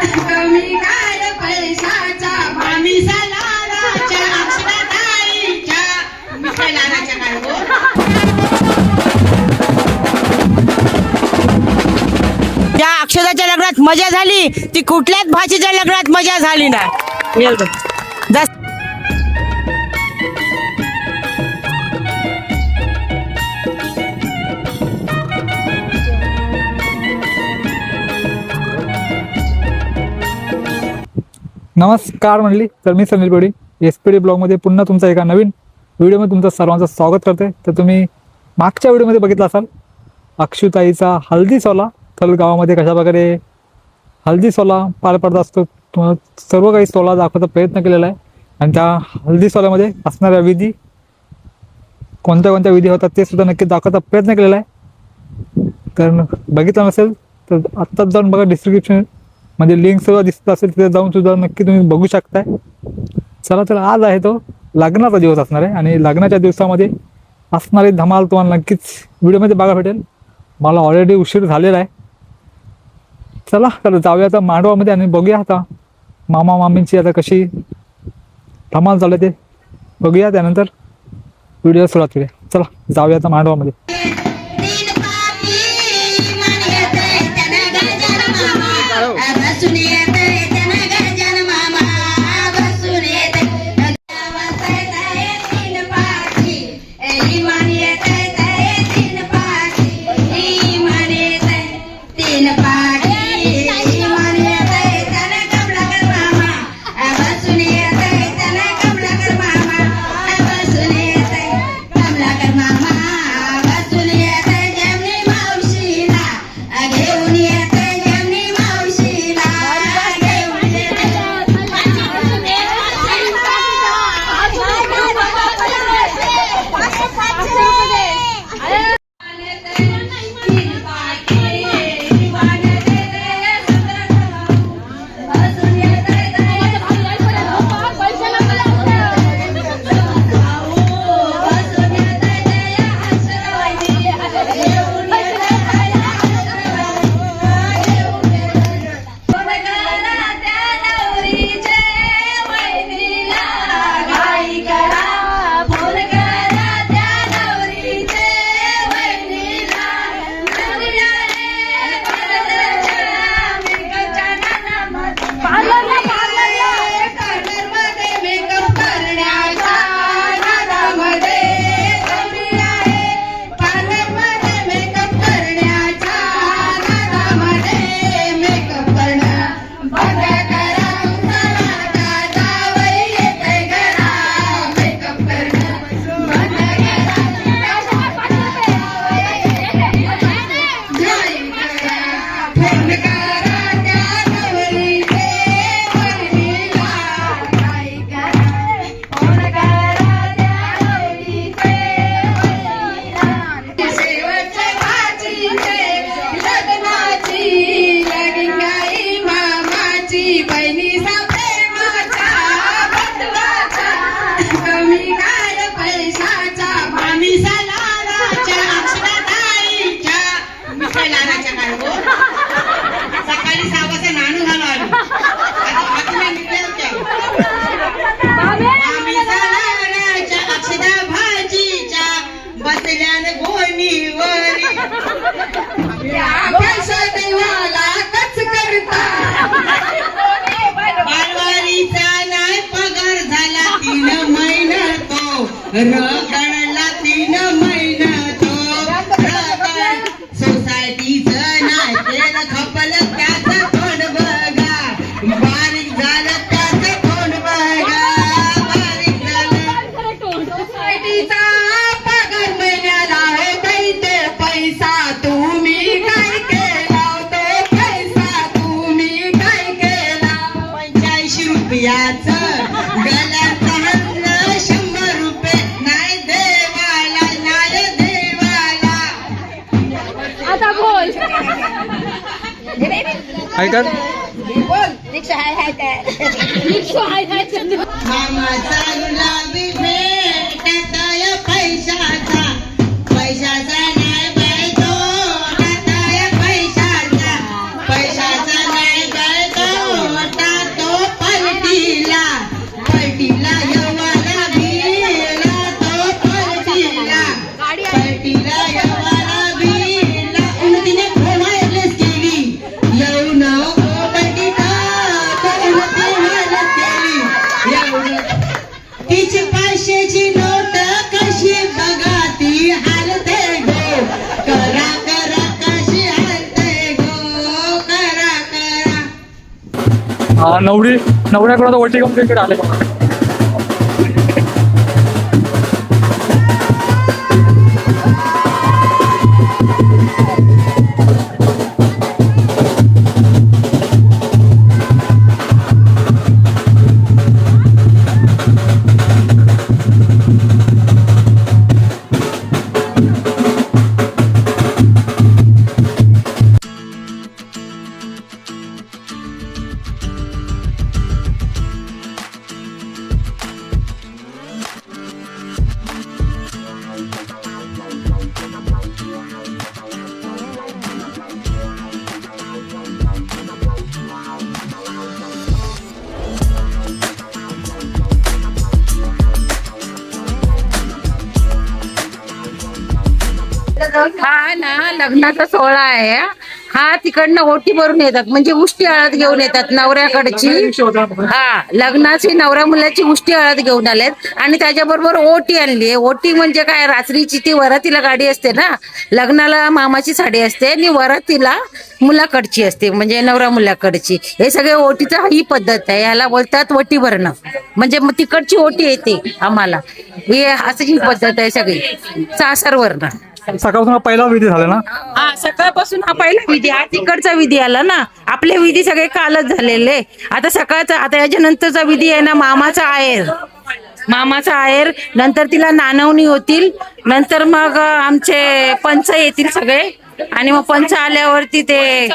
कमी काय पैशाचा माणसाला राजा अक्षराताईच्या मिठालाच्या काय हो. त्या अक्षदाच्या लग्नात मजा झाली ती कुठल्याच भाषेच्या लग्नात मजा झाली नाही. नमस्कार मंडळी, तर मी समीर पेढी SPD ब्लॉगमध्ये पुन्हा तुमचा एका नवीन व्हिडिओमध्ये तुमचं सर्वांचं स्वागत करते. तर तुम्ही मागच्या व्हिडिओमध्ये बघितलं असाल अक्षुताईचा हल्दी सोहळा तर गावामध्ये कशाप्रकारे हल्दी सोहळा पार पडत असतो. तुम्हाला सर्व काही सोहळा दाखवायचा प्रयत्न केलेला आहे आणि त्या हल्दी सोहळ्यामध्ये असणाऱ्या विधी कोणत्या कोणत्या विधी होतात ते सुद्धा नक्की दाखवायचा प्रयत्न केलेला आहे. तर बघितलं नसेल तर आत्ताच जाऊन बघा, डिस्क्रिप्शन म्हणजे लिंक सुद्धा दिसत असेल तिथे जाऊन सुद्धा नक्की तुम्ही बघू शकताय. चला तर आज आहे तो लग्नाचा दिवस असणार आहे आणि लग्नाच्या दिवसामध्ये असणारी धमाल तुम्हाला नक्कीच व्हिडिओमध्ये बघा भेटेल. मला ऑलरेडी उशीर झालेला आहे. चला तर जाऊया आता मांडवामध्ये आणि बघूया आता मामा मामींची आता कशी धमाल चालू ते बघूया, त्यानंतर व्हिडिओ सुरुवात करूया. चला जाऊया आता मांडवामध्ये. रगडला 3 महिना तो रगड सोसायटीचं नाही केलं खपलं त्याचं तोंड बघा, बारीक झालं त्याचं तोंड बघा, बारीक झालं सोसायटीचा पगार महिन्याला आहे काही ते पैसा तुम्ही काय केला, तो पैसा तुम्ही काय केला. 85 रुपयाचं गल्याचं ऐकत मामाचा गुलाबी भेटाय पैशाचा, पैशाचा नाही बाय तो, पैशाचा पैशाचा नाही बाय तो. नवऱ्याकडून वटी घेऊन इकडे आले बघा. हा ना लग्नाचा सोहळा आहे. हा तिकडनं ओटी भरून येतात म्हणजे उष्टी हळद घेऊन येतात नवऱ्याकडची. हा लग्नाची नवरा मुलाची उष्टी हळद घेऊन आलेत आणि त्याच्याबरोबर ओटी आणली. ओटी म्हणजे काय, रात्रीची ती वरातीला गाडी असते ना, लग्नाला मामाची साडी असते आणि वरातीला मुलाकडची असते म्हणजे नवरा मुलाकडची. हे सगळे ओटीचा ही पद्धत आहे. ह्याला बोलतात वटी भरणं. म्हणजे मग तिकडची ओटी येते आम्हाला. हे असं ही पद्धत आहे सगळी सासरवरनं. सकाळपासून पहिला विधी झाला ना. हा सकाळपासून हा पहिला विधी, हा तिकडचा विधी आला ना. आपले विधी सगळे कालच झालेले. आता सकाळचा, आता याच्या नंतरचा विधी आहे ना मामाचा आहेर. मामाचा आहेर नंतर तिला नाणवणी होतील. नंतर मग आमचे पंच येतील सगळे आणि मग पंच आल्यावरती ते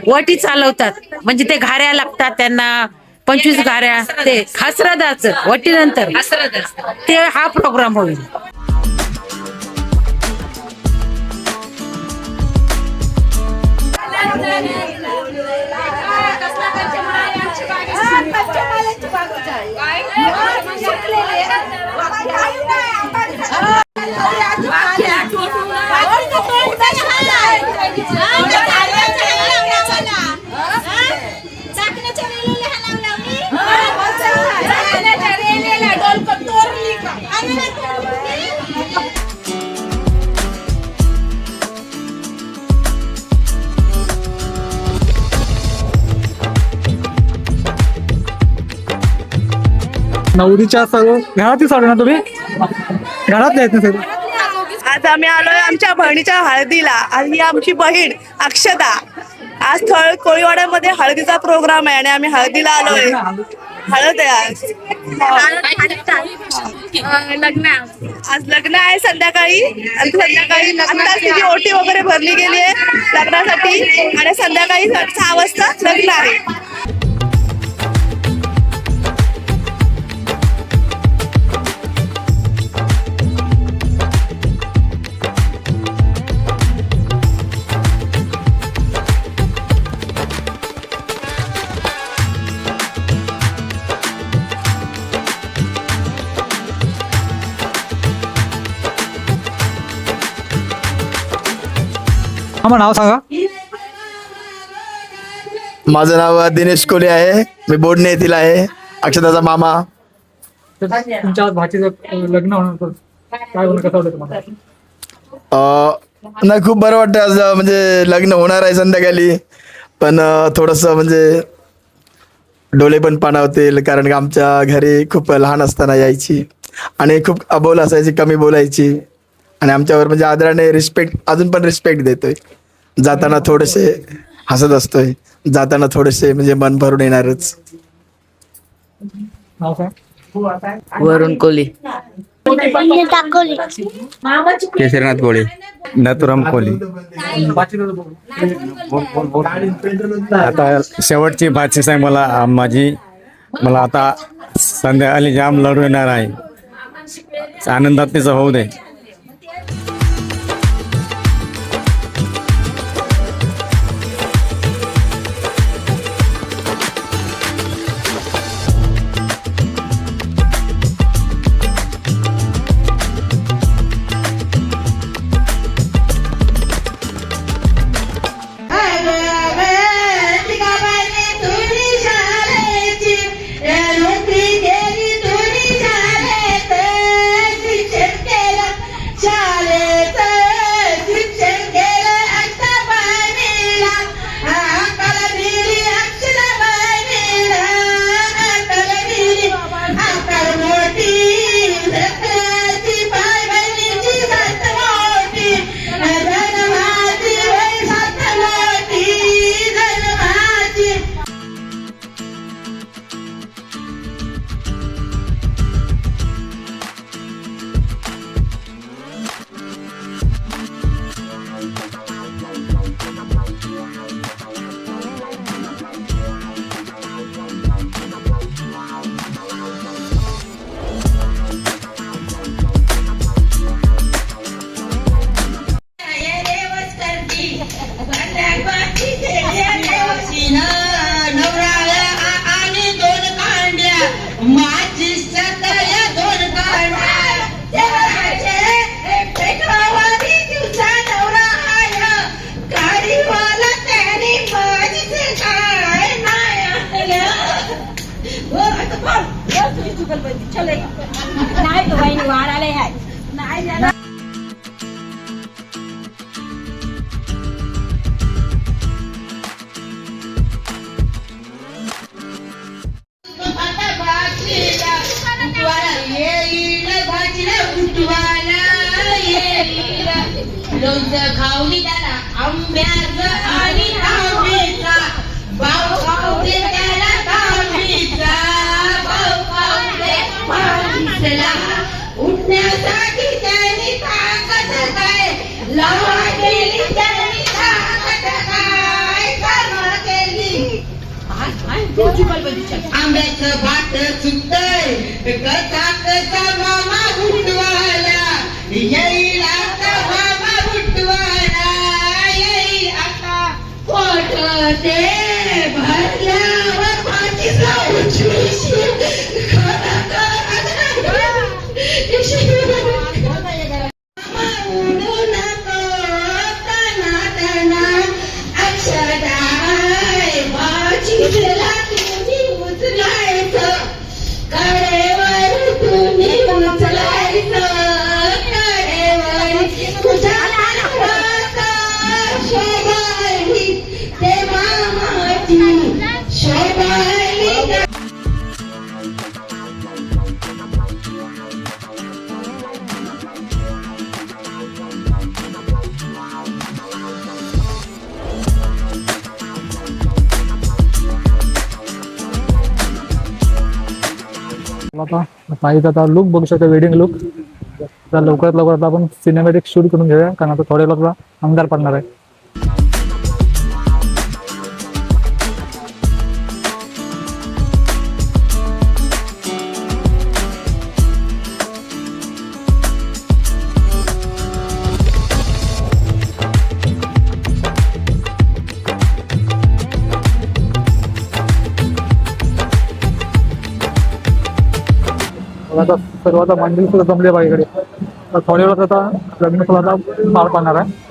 वटी चालवतात. म्हणजे ते घाऱ्या लागतात त्यांना, 25 घाऱ्या. ते हसरदाचं वटी नंतर ते हा प्रोग्राम होईल. नवरीच्या सर्व घरातील साडू ना तुम्ही घरात येत ना सगळं. आज आम्ही आलोय आमच्या बहिणीच्या हळदीला आणि ही आमची बहीण अक्षता. आज थळ कोळीवाड्यामध्ये हळदीचा प्रोग्राम आहे आणि आम्ही हळदीला आलोय. हळद आहे आज. आज लग्न आहे संध्याकाळी आणि संध्याकाळी आत्ताच तिची ओटी वगैरे भरली गेली आहे लग्नासाठी आणि संध्याकाळी 6 वाजता लग्न आहे. आम्हाला नाव सांगा. माझं नाव दिनेश कोले आहे. मी बोडणे येथील आहे, अक्षताचा मामा. तर तुमच्या आज भाचीचं लग्न होणार तर काय होणार, कसं वाटतं तुम्हाला? नाही, खूप बरं वाटतं. आज म्हणजे लग्न होणार आहे संध्याकाळी, पण थोडंसं म्हणजे डोळे पण पाणावतील, कारण की आमच्या घरी खूप लहान असताना यायची आणि खूप अबोल असायची, कमी बोलायची आणि आमच्यावर म्हणजे आदराने रिस्पेक्ट, अजून पण रिस्पेक्ट देतोय. जाताना थोडेसे हसत असतोय, जाताना थोडेसे म्हणजे मन भरून येणारच. नाव काय? वरुण कोली, केशरनाथ कोळी, नथुराम कोली. आता शेवटची भाचीच आहे मला माझी. मला आता संध्याकाळी जाम लढू येणार आहे. आनंदात तिचं होऊ दे. नाही तो वहिनी वाढायला आहे नाही लोणचं खाऊनी त्याला आंब्याचं आणि आंबीचा भाऊ खाऊने त्याला तांबीचा भाऊ खाऊने माणसाला उठण्यासाठी त्याने ताकद काय लढा केली त्याने ताकद काय कर्म केली आंब्याचं भात चुकतय कथाकचा मामा उठवाला येईल आता मामा उठवाला येईल आता पोट ते भरल्यावर पाठीचा उचलूशी उडू नको तना तना अक्षराय भाजीला तुम्ही उचलायचं कडेवर तुम्ही उचलायचं कडेवर तुझ्या शोभाली ते मामाची शोभाली ताईचा आता लुक बघू शकता, वेडिंग लुक. तर लवकरात लवकर आता आपण सिनेमॅटिक शूट करून घेऊया, कारण आता थोड्या वेळात अंधार पडणार आहे. आता सर्व आता मंदिर सुद्धा जमले बाईकडे. तर थोड्या वेळात आता लग्न सुद्धा आता पार पाडणार आहे.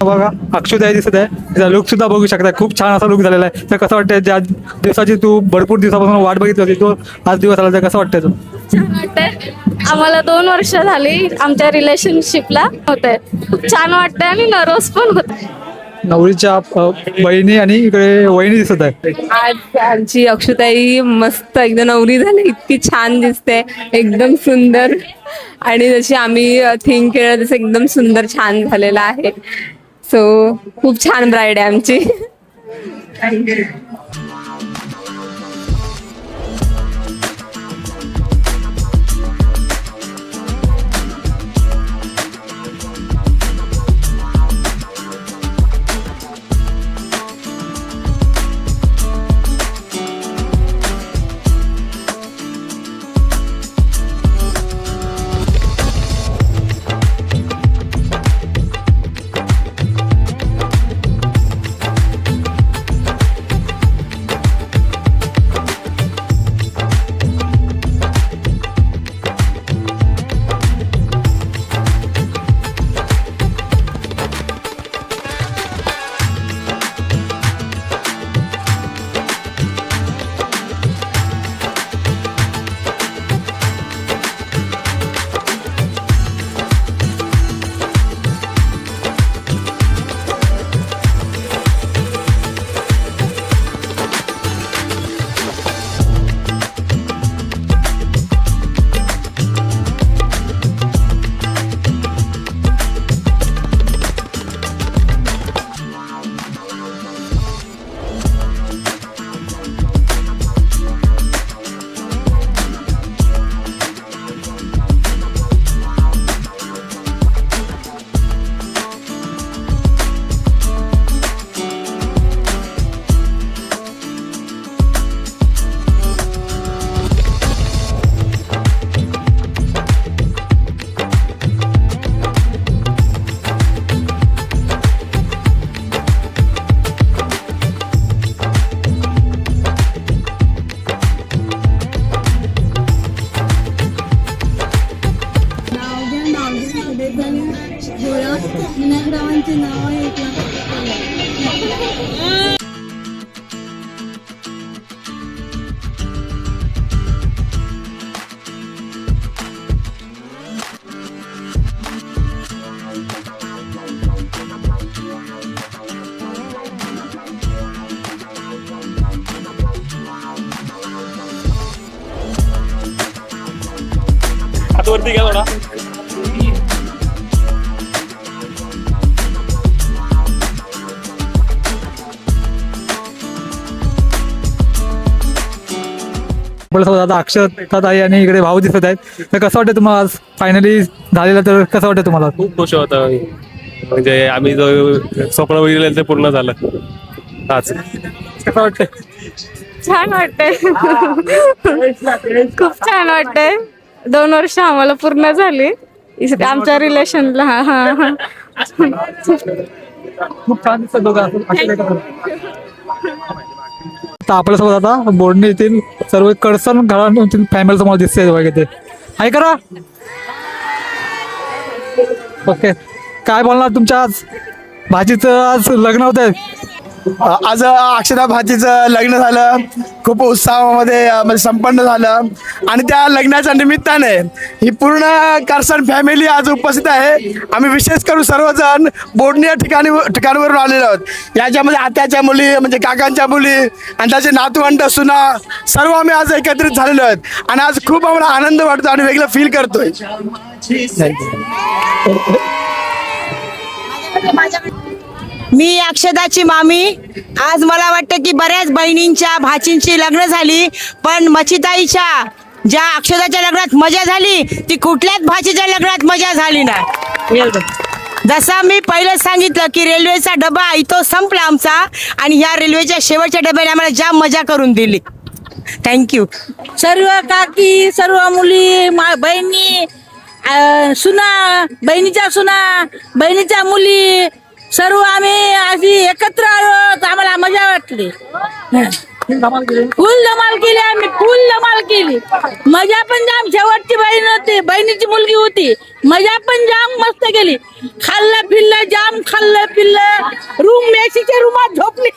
बघा अक्षुताई दिसत आहे, तिचा लुक सुद्धा बघू शकता, खूप छान असा लुक झालेला आहे. तर कसं वाटतंय, ज्या दिवसाची तू भरपूर दिवसापासून वाट बघितली होती, तो आज दिवस आला, तर कसं वाटतंय तू? छान वाटतंय. आम्हाला 2 वर्ष झाली आमच्या रिलेशनशिपला होतंय. खूप छान वाटतंय आणि नर्वस पण होत. नवरीच्या बहिणी आणि इकडे वहिनी दिसत आहे. आज आमची अक्षुताई मस्त एकदम नवरी झाली, इतकी छान दिसते, एकदम सुंदर. आणि जशी आम्ही थिंक केलं तसं एकदम सुंदर छान झालेलं आहे. सो खूप छान ब्राईड आहे आमची. थँक्यू. वरती घ्या थोडा. आपल्यासोबत आता अक्षता आहे आणि इकडे भाऊ दिसत आहेत. तर कसं वाटतं तुम्हाला आज फायनली झालेलं, तर कसं वाटतं तुम्हाला? खूप खुश होतं मी. म्हणजे आम्ही जो स्वप्न बघितलं ते पूर्ण झालं आज. कसं वाटतंय? छान वाटतंय. खूप छान वाटतंय. 2 वर्ष आम्हाला पूर्ण झाली आमच्या रिलेशनला. हा हा हा. खूप छान दिसत दोघं असं. आता आपल्यासोबत आता बोर्डने येथील सर्व कडसन घरातील फॅमिली समोर दिसते बघा ते. आहे करा. ओके, काय बोलणार तुमच्या आज भाजीचं आज लग्न होत आहे? आज अक्षता भाजीचं लग्न झालं, खूप उत्साहामध्ये म्हणजे संपन्न झालं. आणि त्या लग्नाच्या निमित्ताने ही पूर्ण करसन फॅमिली आज उपस्थित आहे. आम्ही विशेष करून सर्वजण बोडणी या ठिकाणवरून आलेलो आहोत. याच्यामध्ये आत्याच्या मुली म्हणजे काकांच्या मुली आणि त्याचे नातवंड सुना सर्व आम्ही आज एकत्रित झालेलो आहोत. आणि आज खूप आम्हाला आनंद वाटतो आणि वेगळं फील करतोय. मी अक्षदाची मामी. आज मला वाटतं की बऱ्याच बहिणींच्या भाचींची लग्न झाली, पण मच्छीताईच्या ज्या अक्षदाच्या लग्नात मजा झाली ती कुठल्याच भाचीच्या लग्नात मजा झाली नाही. जसं मी पहिलं सांगितलं की रेल्वेचा डबा इथं संपला आमचा, आणि ह्या रेल्वेच्या शेवटच्या डब्याने आम्हाला जाम मजा करून दिली. थँक्यू. सर्व काकी, सर्व मुली, बहिणी, सुना, बहिणीच्या सुना, बहिणीच्या मुली, सर्व आम्ही अशी एकत्र आलो. आम्हाला मजा वाटली. फुल धमाल केली आम्ही, फुल धमाल केली. मजा पण जाम. शेवटची बहीण होती, बहिणीची मुलगी होती. मजा पण जाम मस्त केली. खाल्लं पिल्लं जाम, खाल्लं पिल्लं. रूम एसीच्या रूमात झोपली.